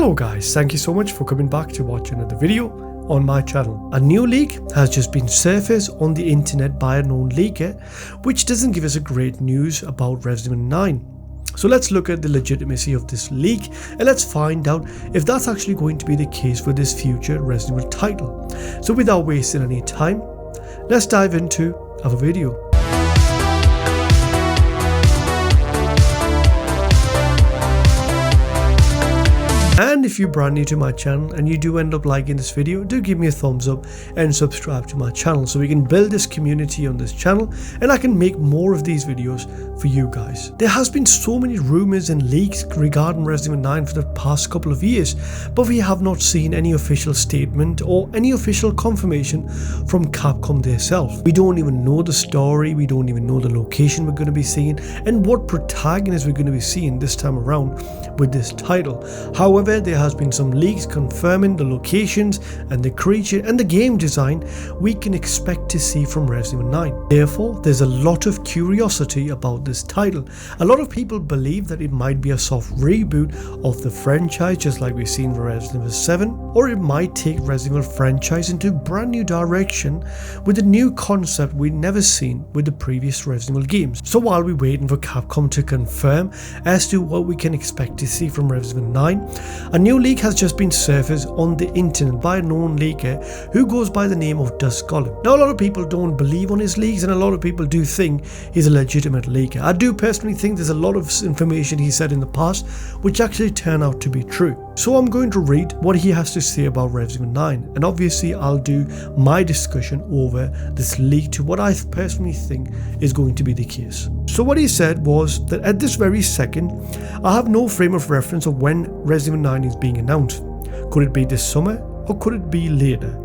Hello guys, thank you so much for coming back to watch another video on my channel. A new leak has just been surfaced on the internet by a known leaker, which doesn't give us a great news about Resident Evil 9. So let's look at the legitimacy of this leak and let's find out if that's actually going to be the case for this future Resident Evil title. So without wasting any time, let's dive into our video. And if you're brand new to my channel and you do end up liking this video, do give me a thumbs up and subscribe to my channel so we can build this community on this channel and I can make more of these videos for you guys. There has been so many rumors and leaks regarding Resident Evil 9 for the past couple of years, but we have not seen any official statement or any official confirmation from Capcom themselves. We don't even know the story, we don't even know the location we're going to be seeing and what protagonist we're going to be seeing this time around with this title. However, there has been some leaks confirming the locations and the creature and the game design we can expect to see from Resident Evil 9. Therefore, there's a lot of curiosity about this title. A lot of people believe that it might be a soft reboot of the franchise, just like we've seen for Resident Evil 7, or it might take Resident Evil franchise into a brand new direction with a new concept we'd never seen with the previous Resident Evil games. So while we're waiting for Capcom to confirm as to what we can expect to see from Resident Evil 9, a new leak has just been surfaced on the internet by a known leaker who goes by the name of Dust Golem. Now a lot of people don't believe on his leaks and a lot of people do think he's a legitimate leaker. I do personally think there's a lot of information he said in the past which actually turned out to be true. So I'm going to read what he has to say about Resident Evil 9 and obviously I'll do my discussion over this leak to what I personally think is going to be the case. So what he said was that at this very second I have no frame of reference of when Resident Evil 9 is being announced. Could it be this summer or could it be later?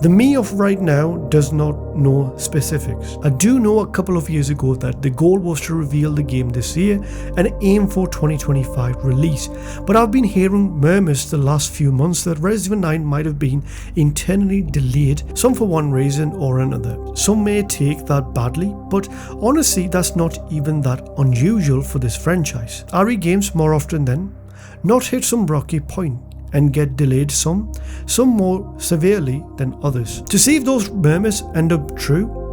The me of right now does not know specifics. I do know a couple of years ago that the goal was to reveal the game this year and aim for 2025 release, but I've been hearing murmurs the last few months that Resident Evil 9 might have been internally delayed, some for one reason or another. Some may take that badly, but honestly that's not even that unusual for this franchise. RE games more often than not hit some rocky point and get delayed some more severely than others. To see if those murmurs end up true,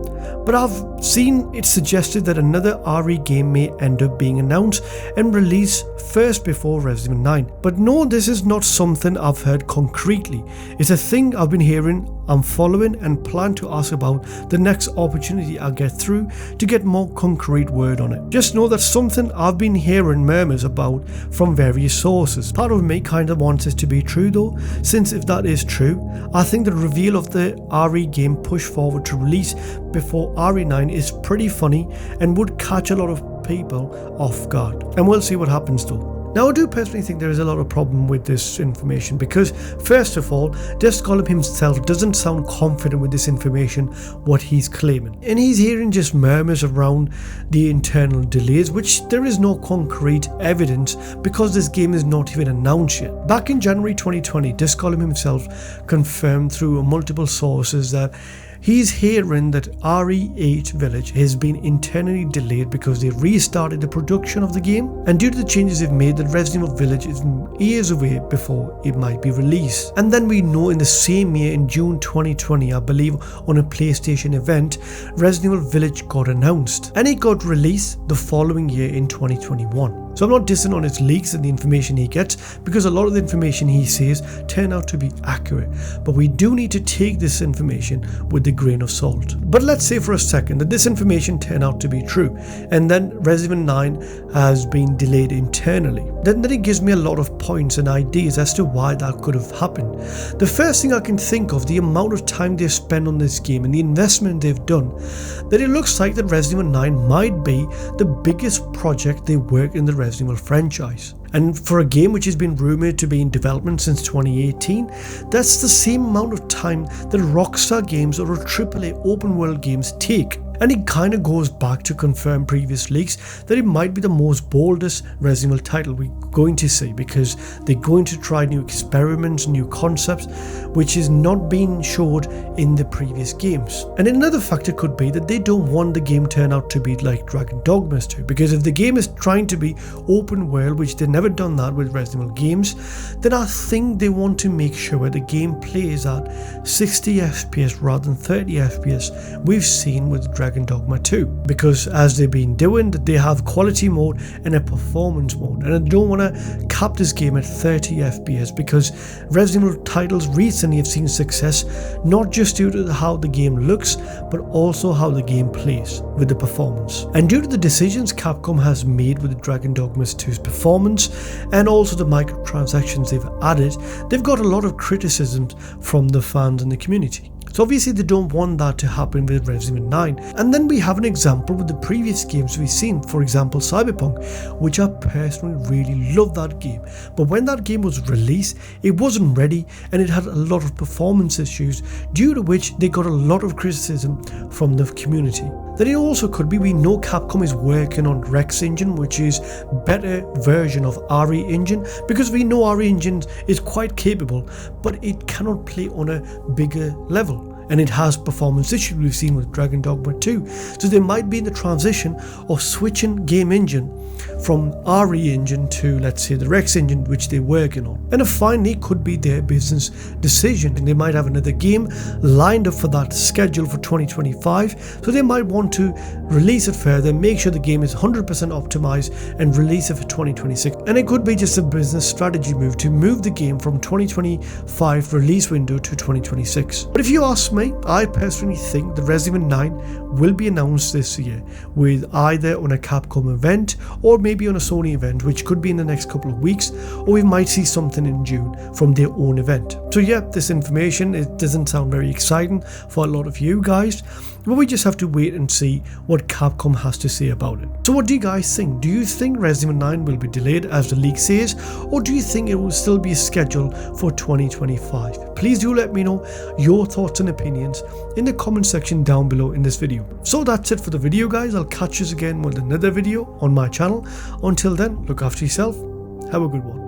but I've seen it suggested that another RE game may end up being announced and released first before Resident Evil 9. But no, this is not something I've heard concretely. It's a thing I've been hearing, I'm following and plan to ask about the next opportunity I get through to get more concrete word on it. Just know that's something I've been hearing murmurs about from various sources. Part of me kind of wants it to be true though, since if that is true, I think the reveal of the RE game pushed forward to release before RE9 is pretty funny and would catch a lot of people off guard. And we'll see what happens though. Now I do personally think there is a lot of problem with this information because first of all, Dust Golem himself doesn't sound confident with this information what he's claiming. And he's hearing just murmurs around the internal delays, which there is no concrete evidence because this game is not even announced yet. Back in January 2020, Dust Golem himself confirmed through multiple sources that he's hearing that RE8 Village has been internally delayed because they restarted the production of the game, and due to the changes they've made, that Resident Evil Village is years away before it might be released. And then we know in the same year, in June 2020, I believe on a PlayStation event, Resident Evil Village got announced and it got released the following year in 2021. So I'm not dissing on his leaks and the information he gets because a lot of the information he says turn out to be accurate, but we do need to take this information with a grain of salt. But let's say for a second that this information turned out to be true and then Resident Evil 9 has been delayed internally. Then it gives me a lot of points and ideas as to why that could have happened. The first thing I can think of, the amount of time they've spent on this game and the investment they've done, that it looks like that Resident Evil 9 might be the biggest project they work in the Resident Evil franchise. And for a game which has been rumoured to be in development since 2018, that's the same amount of time that Rockstar games or AAA open world games take. And it kind of goes back to confirm previous leaks that it might be the most boldest Resident Evil title we're going to see, because they're going to try new experiments, new concepts, which is not being showed in the previous games. And another factor could be that they don't want the game turn out to be like Dragon Dogma 2, because if the game is trying to be open world, which they've never done that with Resident Evil games, then I think they want to make sure the game plays at 60 FPS rather than 30 FPS we've seen with Dragon Dogma 2, because as they've been doing, they have quality mode and a performance mode, and I don't want to cap this game at 30 FPS because Resident Evil titles recently have seen success not just due to how the game looks, but also how the game plays with the performance. And due to the decisions Capcom has made with Dragon Dogma 2's performance and also the microtransactions they've added, they've got a lot of criticisms from the fans and the community. So obviously they don't want that to happen with Resident Evil 9. And then we have an example with the previous games we've seen, for example Cyberpunk, which I personally really love that game. But when that game was released, it wasn't ready and it had a lot of performance issues, due to which they got a lot of criticism from the community. Then it also could be, we know Capcom is working on Rex Engine, which is better version of RE Engine, because we know RE Engine is quite capable, but it cannot play on a bigger level. And it has performance issues we've seen with Dragon Dogma 2. So they might be in the transition of switching game engine from RE engine to, let's say, the Rex engine, which they're working on. And finally, it could be their business decision, and they might have another game lined up for that schedule for 2025. So they might want to release it further, make sure the game is 100% optimized and release it for 2026. And it could be just a business strategy move to move the game from 2025 release window to 2026. But if you ask me, I personally think the Resident Evil 9 will be announced this year, with either on a Capcom event or maybe on a Sony event, which could be in the next couple of weeks, or we might see something in June from their own event. So yeah, this information, it doesn't sound very exciting for a lot of you guys, but we just have to wait and see what Capcom has to say about it. So what do you guys think? Do you think Resident Evil 9 will be delayed as the leak says, or do you think it will still be scheduled for 2025? Please do let me know your thoughts and opinions in the comment section down below in this video. So that's it for the video, guys. I'll catch you again with another video on my channel. Until then, look after yourself. Have a good one.